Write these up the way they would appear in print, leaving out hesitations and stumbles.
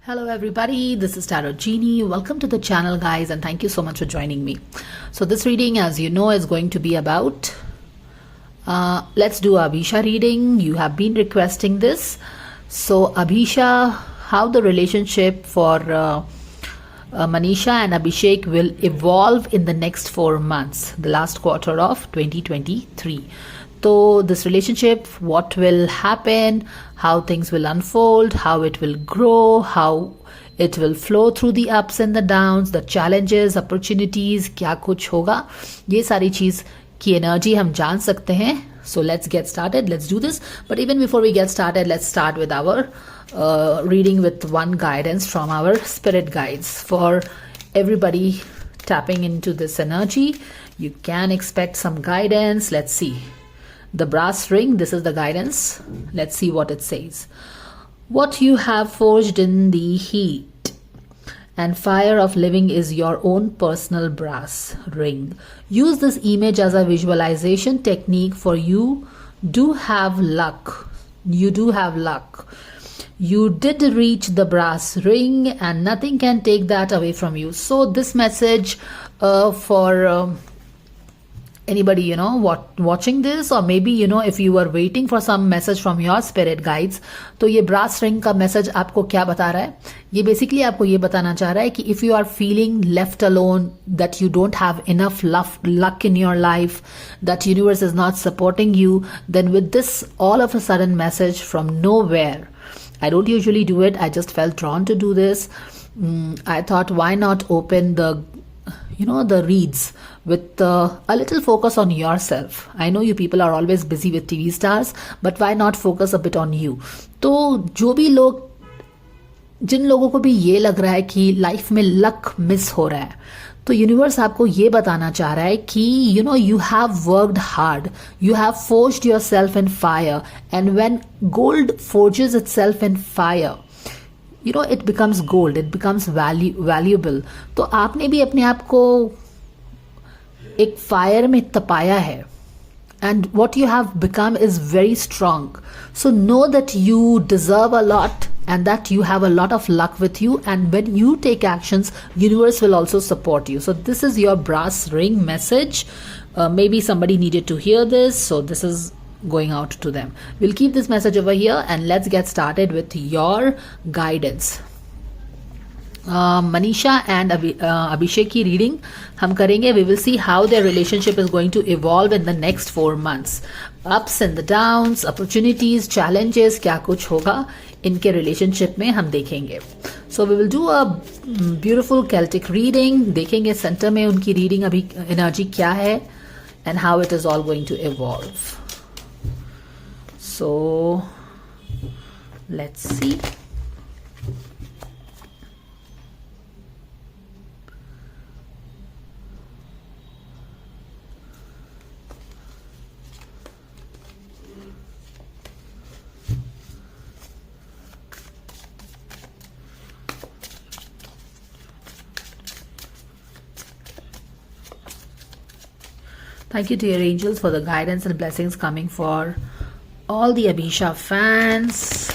Hello everybody, this is Tarot Genie. Welcome to the channel guys, and thank you so much for joining me. So this reading, as you know, is going to be about let's do Abhisha reading. You have been requesting this. So Abhisha, how the relationship for Manisha and Abhishek will evolve in the next 4 months, the last quarter of 2023. So this relationship, what will happen, how things will unfold, how it will grow, how it will flow through the ups and the downs, the challenges, opportunities, क्या कुछ होगा, ये सारी चीज़ की energy हम जान सकते हैं. So let's get started. Let's do this. But even before we get started, let's start with our reading with one guidance from our spirit guides. For everybody tapping into this energy, you can expect some guidance. Let's see. The brass ring, this is the guidance. Let's see what it says. What you have forged in the heat and fire of living is your own personal brass ring. Use this image as a visualization technique, for you do have luck. You do have luck. You did reach the brass ring and nothing can take that away from you. So this message for anybody, you know, watching this, or maybe, you know, if you were waiting for some message from your spirit guides, तो ये brass ring का message आपको क्या बता रहा है? ये basically आपको ये बताना चाह रहा है कि if you are feeling left alone, that you don't have enough luck in your life, that universe is not supporting you, then with this all of a sudden message from nowhere, I don't usually do it, I just felt drawn to do this. I thought, why not open the reads with a little focus on yourself. I know you people are always busy with TV stars, but why not focus a bit on you? तो जो भी लोग, जिन लोगों को भी ये लग रहा है कि लाइफ में लक मिस हो रहा है, तो यूनिवर्स आपको ये बताना चाह रहा है कि you have worked hard, you have forged yourself in fire, and when gold forges itself in fire, it becomes gold, it becomes valuable. तो आपने भी अपने आप को एक फायर में तपाया है, and what you have become is very strong. So know that you deserve a lot and that you have a lot of luck with you, and when you take actions, universe will also support you. So this is your brass ring message. Maybe somebody needed to hear this, so this is going out to them. We'll keep this message over here and let's get started with your guidance. Manisha and Abhishek की reading हम करेंगे. We will see how their relationship is going to evolve in the next 4 months. Ups and the downs, opportunities, challenges, क्या कुछ होगा इनके relationship में हम देखेंगे. So we will do a beautiful Celtic reading. देखेंगे center में उनकी reading अभी energy क्या है and how it is all going to evolve. So let's see. Thank you to your angels for the guidance and blessings coming for all the Abhisha fans,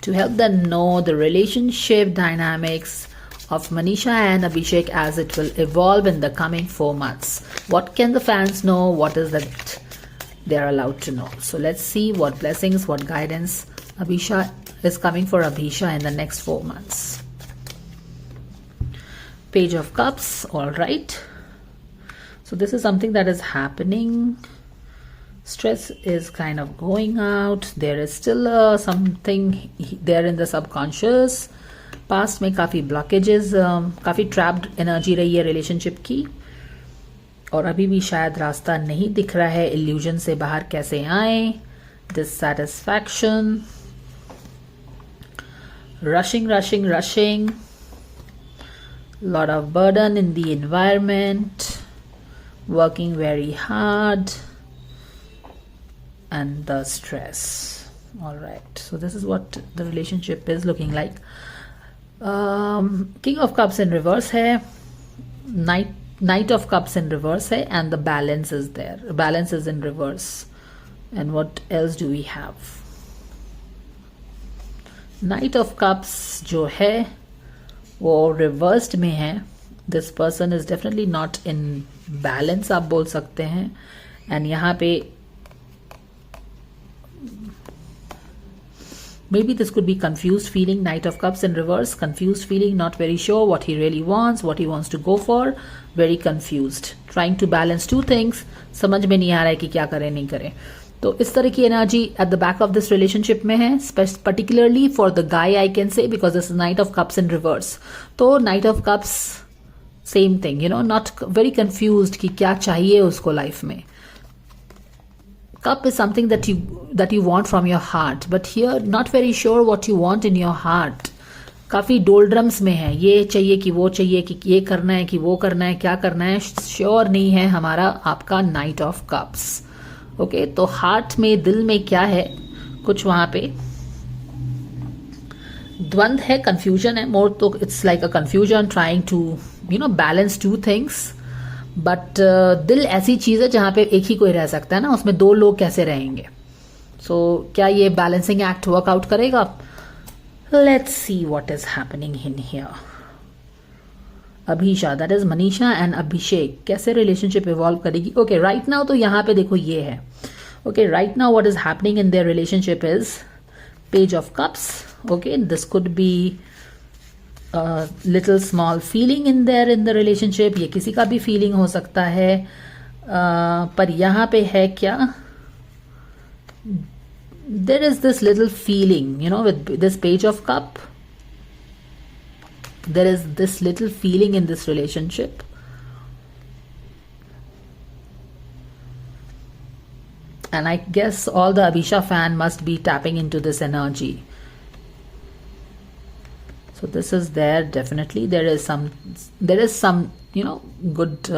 to help them know the relationship dynamics of Manisha and Abhishek as it will evolve in the coming 4 months. What can the fans know? What is that they are allowed to know? So let's see what blessings, what guidance Abhisha is coming for Abhisha in the next 4 months. Page of Cups. All right. So this is something that is happening. Stress is kind of going out. There is still something there in the subconscious. Past में काफ़ी blockages, काफ़ी trapped energy रही है relationship की, और अभी भी शायद रास्ता नहीं दिख रहा है illusion से बाहर कैसे आए. Dissatisfaction, rushing, lot of burden in the environment, working very hard, and the stress. All right, so this is what the relationship is looking like. King of Cups in reverse है, Knight of Cups in reverse है, and the balance is there. Balance is in reverse. And what else do we have? Night of cups जो है वो reversed में है. This person is definitely not in balance आप बोल सकते हैं. एंड यहाँ पे maybe this could be confused feeling. Knight of Cups in reverse, confused feeling, not very sure what he really wants, what he wants to go for, very confused, trying to balance two things. समझ में नहीं आ रहा है कि क्या करें नहीं करें. तो इस तरह की energy at the back of this relationship में है, particularly for the guy I can say, because this knight of cups in reverse. तो knight of cups same thing, not very confused कि क्या चाहिए उसको लाइफ में. Cup is something that you want from your heart, but here not very sure what you want in your heart. काफी डोल्ड्रम्स में है, ये चाहिए कि वो चाहिए कि ये करना है कि वो करना है, क्या करना है श्योर नहीं है हमारा आपका नाइट ऑफ कप्स. ओके, तो हार्ट में, दिल में क्या है, कुछ वहां पे द्वंद है, कंफ्यूजन है मोर. तो it's like a confusion trying to balance two things. But दिल ऐसी चीज है जहां पे एक ही कोई रह सकता है ना, उसमें दो लोग कैसे रहेंगे. सो क्या ये बैलेंसिंग एक्ट वर्कआउट करेगा? Let's see what is happening in here. Abhisha, that is Manisha and Abhishek, कैसे रिलेशनशिप इवॉल्व करेगी? ओके, राइट नाउ तो यहाँ पे देखो ये है. Okay, right now what is happening in their relationship is page of cups. Okay, this could be little small feeling in there in the relationship. ये किसी का भी फीलिंग हो सकता है. पर यहाँ पे है क्या, there is this little feeling with this page of cup. There is this little feeling in this relationship. And I guess all the Abhisha fan must be tapping into this energy. So this is there, definitely there is some good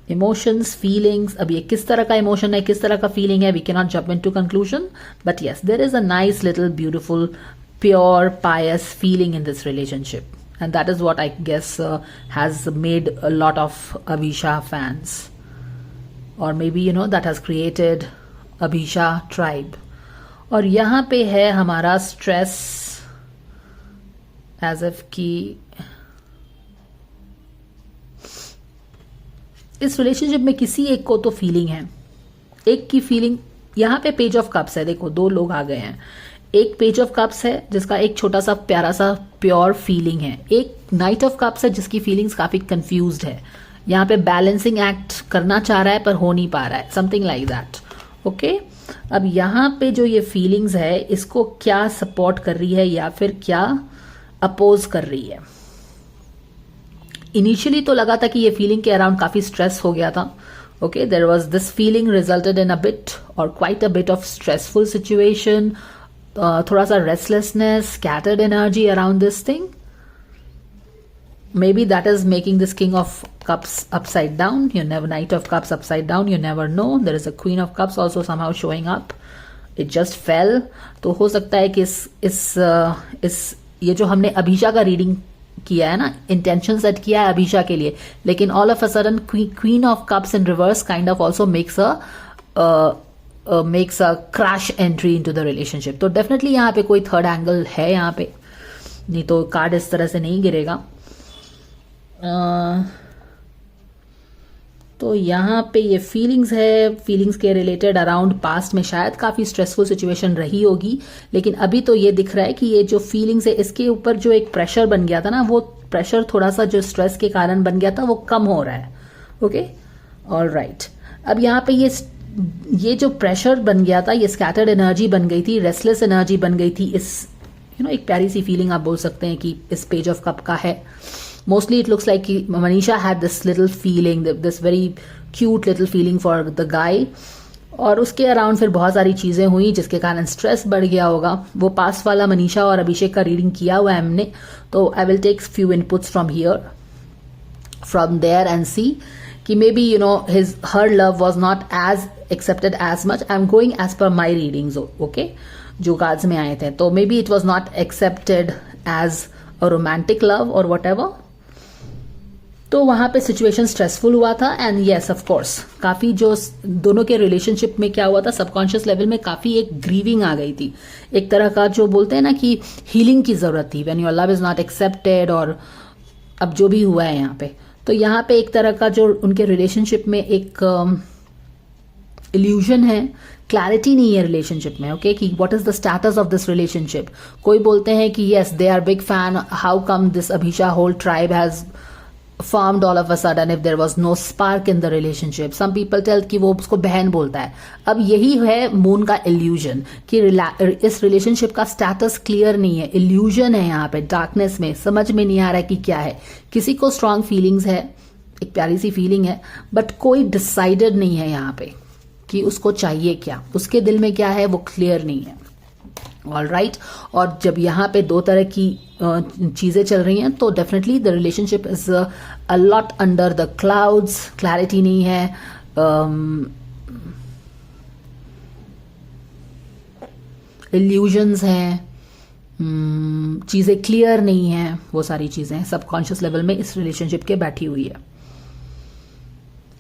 emotions, feelings. अब ये किस तरह का emotion है, किस तरह का feeling है, we cannot jump into conclusion, but yes, there is a nice little beautiful pure pious feeling in this relationship, and that is what I guess has made a lot of Abhisha fans, or maybe that has created Abhisha tribe. और यहाँ पे है हमारा stress, as if कि इस relationship में किसी एक को तो फीलिंग है, एक की फीलिंग. यहाँ पे पेज ऑफ कप्स है, देखो दो लोग आ गए हैं. एक पेज ऑफ कप्स है जिसका एक छोटा सा प्यारा सा प्योर फीलिंग है. एक नाइट ऑफ कप्स है जिसकी फीलिंग्स काफी कंफ्यूज्ड है. यहाँ पे बैलेंसिंग एक्ट करना चाह रहा है पर हो नहीं पा रहा है, समथिंग लाइक दैट. ओके, अब यहाँ पे जो ये फीलिंग्स है इसको क्या सपोर्ट कर रही है या फिर क्या अपोज कर रही है. इनिशियली तो लगा था कि ये फीलिंग के अराउंड काफी स्ट्रेस हो गया था. Okay, there was this feeling resulted in a bit और quite a bit of stressful situation, थोड़ा सा restlessness, scattered energy around this thing. maybe that is making this king of cups upside down. You never, knight of cups upside down, you never know. There is a queen of cups also somehow showing up. It just fell. तो हो सकता है कि इस ये जो हमने अभिषा का रीडिंग किया है ना, इंटेंशन सेट किया है अभिषा के लिए, लेकिन all of a sudden queen of cups in reverse kind of also makes a crash entry into the relationship. तो डेफिनेटली यहाँ पे कोई थर्ड एंगल है यहाँ पे, नहीं तो कार्ड इस तरह से नहीं गिरेगा. तो यहाँ पे ये फीलिंग्स है, फीलिंग्स के रिलेटेड अराउंड पास्ट में शायद काफी स्ट्रेसफुल सिचुएशन रही होगी, लेकिन अभी तो ये दिख रहा है कि ये जो फीलिंग्स है इसके ऊपर जो एक प्रेशर बन गया था ना, वो प्रेशर थोड़ा सा जो स्ट्रेस के कारण बन गया था वो कम हो रहा है. Okay, all right. अब यहाँ पे ये जो प्रेशर बन गया था, ये स्कैटर्ड एनर्जी बन गई थी, रेस्टलेस एनर्जी बन गई थी. इस एक प्यारी सी फीलिंग आप बोल सकते हैं कि इस पेज ऑफ कप का है. Mostly it looks like Manisha had this little feeling, this very cute little feeling for the guy. और उसके अराउंड फिर बहुत सारी चीजें हुई जिसके कारण स्ट्रेस बढ़ गया होगा. वो पास वाला मनीषा और अभिषेक का रीडिंग किया हुआ है हमने, तो I will take few inputs from here, from there and see कि maybe her love was not as accepted as much. I'm going as per my readings, okay, जो कार्ड्स में आए थे. तो may be it was not accepted as a romantic love or whatever. तो वहां पे situation stressful हुआ था एंड यस ऑफ कोर्स काफी जो दोनों के रिलेशनशिप में क्या हुआ था, सबकॉन्शियस लेवल में काफी एक ग्रीविंग आ गई थी, एक तरह का जो बोलते हैं ना कि हीलिंग की जरूरत थी, when your love is not accepted, और अब जो भी हुआ है यहाँ पे, तो यहाँ पे एक तरह का जो उनके रिलेशनशिप में एक इल्यूजन है, क्लैरिटी नहीं है रिलेशनशिप में, ओके, कि what is the status of this relationship. कोई बोलते हैं कि yes they are big fan, how come this अभिषा whole tribe has formed all of a sudden if there was no spark in the relationship. Some people tell कि वो उसको बहन बोलता है। अब यही है मून का इल्यूजन कि इस रिलेशनशिप का स्टेटस क्लियर नहीं है, इल्यूजन है यहाँ पे, डार्कनेस में समझ में नहीं आ रहा है कि क्या है। किसी को स्ट्रांग फीलिंग्स है, एक प्यारी सी फीलिंग है, बट कोई डिसाइडेड नहीं है यहाँ पे कि उसको चाहिए क्या, उसके दिल में क्या है वो क्लियर नहीं है। ऑल राइट, और जब यहाँ पे दो तरह की चीजें चल रही हैं तो definitely the relationship is a lot under the clouds, clarity नहीं है, इल्यूजन्स हैं, चीजें क्लियर नहीं है, वो सारी चीजें सबकॉन्शियस लेवल में इस रिलेशनशिप के बैठी हुई है।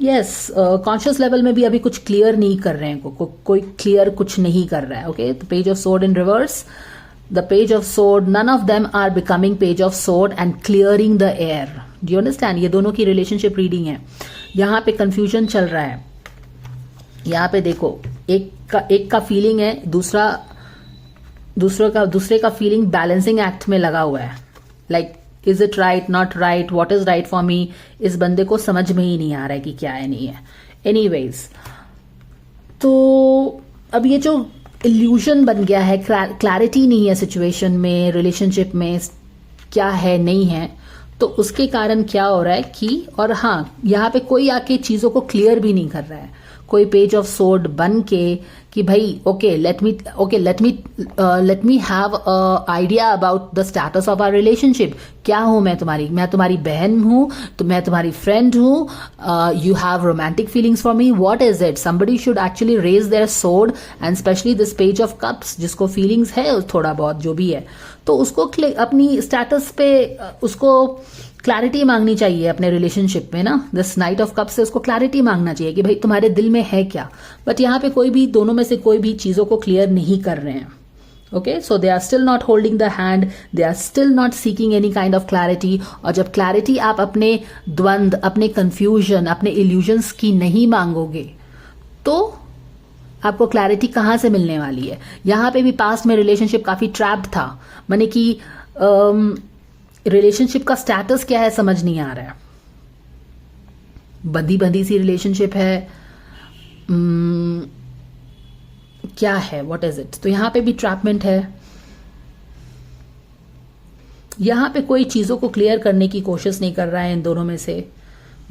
यस, कॉन्शियस लेवल में भी अभी कुछ क्लियर नहीं कर रहे हैं, कोई क्लियर कुछ नहीं कर रहा है। Okay, the page of sword in reverse, the page of sword, none of them are becoming page of sword and clearing the air. Do you understand? ये दोनों की रिलेशनशिप रीडिंग है। यहाँ पे कंफ्यूजन चल रहा है। यहाँ पे देखो, एक का फीलिंग है, दूसरे का फीलिंग बैलेंसिंग एक्ट में लगा हुआ है, like is it right, not right, what is right for me. इस बंदे को समझ में ही नहीं आ रहा है कि क्या है नहीं है। एनीवेज, तो अब ये जो इल्यूजन बन गया है, क्लैरिटी नहीं है सिचुएशन में, रिलेशनशिप में क्या है नहीं है, तो उसके कारण क्या हो रहा है कि, और हाँ, यहाँ पे कोई आके चीजों को क्लियर भी नहीं कर रहा है। कोई पेज ऑफ सोर्ड बन के कि भाई okay let me have idea about the status of our relationship. क्या हूं मैं तुम्हारी बहन हूं, तो मैं तुम्हारी फ्रेंड हूं, you have romantic feelings for me, what is it? Somebody should actually raise their sword, and specially this page of cups जिसको फीलिंग्स है थोड़ा बहुत जो भी है, तो उसको अपनी स्टेटस पे उसको क्लैरिटी मांगनी चाहिए अपने रिलेशनशिप में ना। दिस नाइट ऑफ कप से उसको क्लैरिटी मांगना चाहिए कि भाई तुम्हारे दिल में है क्या। बट यहाँ पे कोई भी, दोनों में से कोई भी चीजों को क्लियर नहीं कर रहे हैं। Okay, so they are still not holding the hand, they are still not seeking any kind of clarity. और जब क्लैरिटी आप अपने द्वंद, अपने कंफ्यूजन, अपने इल्यूजन्स की नहीं मांगोगे तो आपको क्लैरिटी कहाँ से मिलने वाली है। यहाँ पे भी पास्ट में रिलेशनशिप काफी ट्रैप्ड था, माने कि रिलेशनशिप का स्टेटस क्या है समझ नहीं आ रहा है, बंदी सी रिलेशनशिप है, क्या है, व्हाट इज इट। तो यहां पे भी ट्रैपमेंट है। यहां पे कोई चीजों को क्लियर करने की कोशिश नहीं कर रहा है इन दोनों में से,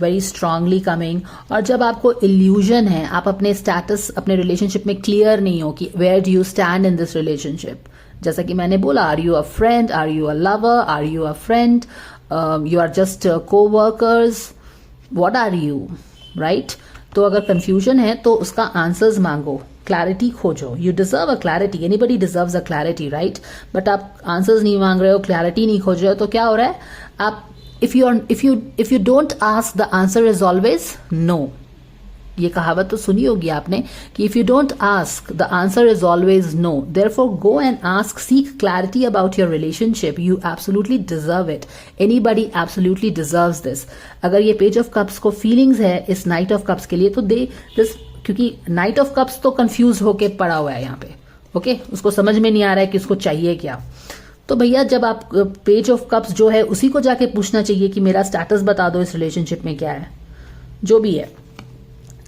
वेरी स्ट्रांगली कमिंग। और जब आपको इल्यूजन है, आप अपने स्टेटस, अपने रिलेशनशिप में क्लियर नहीं हो कि where do you stand in this relationship. जैसा कि मैंने बोला, are you a friend, are you a lover, are you a friend, you are just co-workers, what are you, right. तो अगर कंफ्यूजन है तो उसका आंसर्स मांगो, क्लैरिटी खोजो। You deserve a clarity, anybody deserves a clarity, right. But आप answers नहीं मांग रहे हो, क्लैरिटी नहीं खोज रहे हो, तो क्या हो रहा है, आप if you don't ask the answer is always no. ये कहावत तो सुनी होगी आपने कि if you don't ask the answer is always no, therefore go and ask, seek clarity about your relationship. You absolutely deserve it, anybody absolutely deserves this. अगर ये page of cups को फीलिंग्स है इस नाइट ऑफ कप्स के लिए, तो क्योंकि night of cups तो कंफ्यूज होके पड़ा हुआ है यहाँ पे, ओके, उसको समझ में नहीं आ रहा है कि उसको चाहिए क्या। तो भैया जब आप पेज ऑफ कप्स जो है उसी को जाके पूछना चाहिए कि मेरा स्टेटस बता दो, इस रिलेशनशिप में क्या है, जो भी है।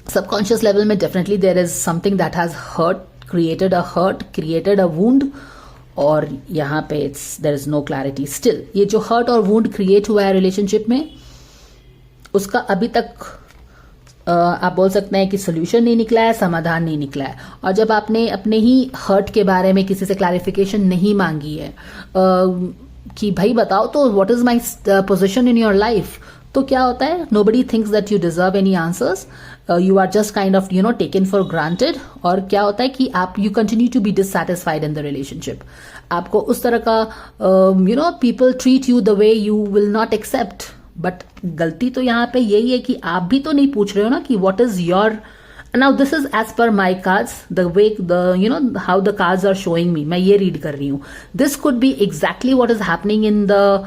सबकॉन्शियस लेवल में definitely there is something that has hurt, created a wound, और यहाँ पे there is no clarity still. ये जो हर्ट और वुंड क्रिएट हुआ है रिलेशनशिप में, उसका अभी तक आप बोल सकते हैं कि सोल्यूशन नहीं निकला है, समाधान नहीं निकला है। और जब आपने अपने ही हर्ट के बारे में किसी से क्लैरिफिकेशन नहीं मांगी है कि भाई बताओ तो what is my position in your life, तो क्या होता है, nobody thinks that you deserve any answers, you are just kind of taken for granted. और क्या होता है कि आप you continue to be dissatisfied in the relationship. आपको उस तरह का people treat you the way you will not accept but गलती तो यहाँ पे यही है कि आप भी तो नहीं पूछ रहे हो ना कि what is your. Now this is as per my cards, the way the you know how the cards are showing me. मैं ये रीड कर रही हूँ. This could be exactly what is happening in the